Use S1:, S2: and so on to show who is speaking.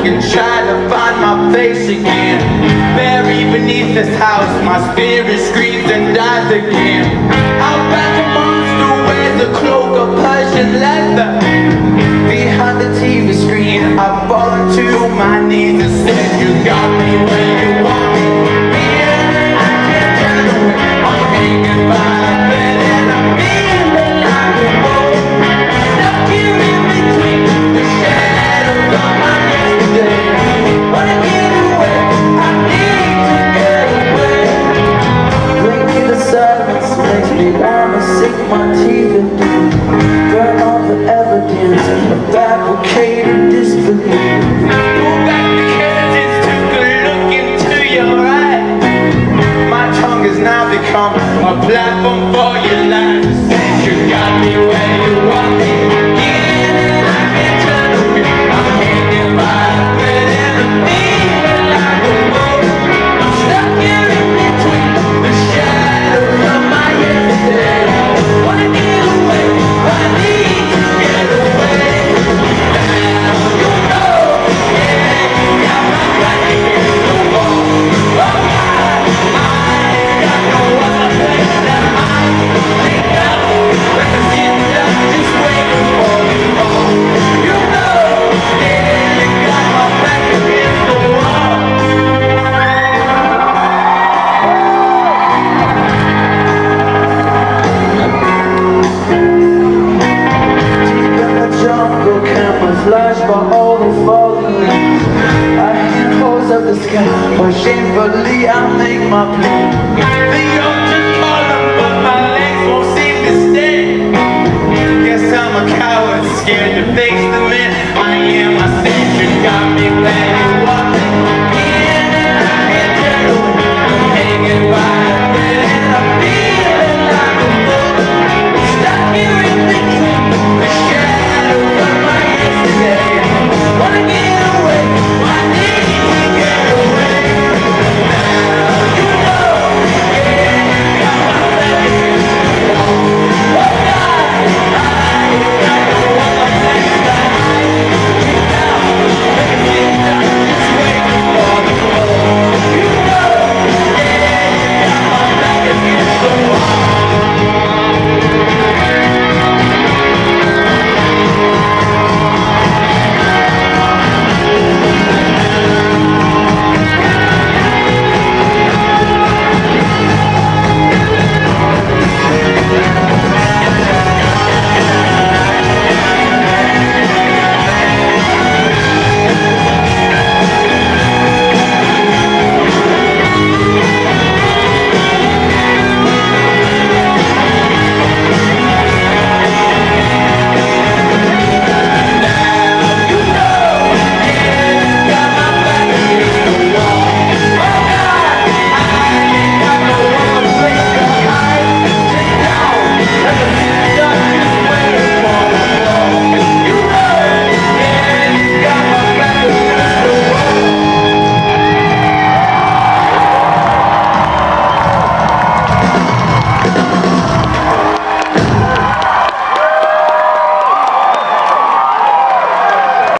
S1: And try to find my face again. Buried beneath this house, my spirit screams and dies again. Out back a monster wears a cloak of Persian leather. Behind the TV screen, I fall to my knees and said, you got me where you want me. Yeah, I can't turn away. I'm hanging by a thread and I'm feeling like a boat. Stuck here in between the shadows of my yesterday. Wanna get away, I need to get away. Breaking the silence makes me wanna sink my teeth into. Burn all the evidence and fabricated disbelief. Pull back the curtains, took a look into your eyes. My tongue has now become a platform for your lies. You got me where you want me. Yeah, I can't turn away. I'm hanging by a thread and I'm feeling like a boat. I'm stuck here in between the shadows of my yesterday. Wanna get away, I need to get away. Now you know, yeah, you got my back against the wall. Oh, I ain't got no other place that I can go. Like a cinder just waiting for you all. You know, yeah, you got my back against the wall. Deep in the jungle, camouflaged by all the fallen leaves. I hear calls of the sky, but shamefully I make my plea. The ocean's calling, but my legs won't seem to stay. Guess I'm a coward, scared to face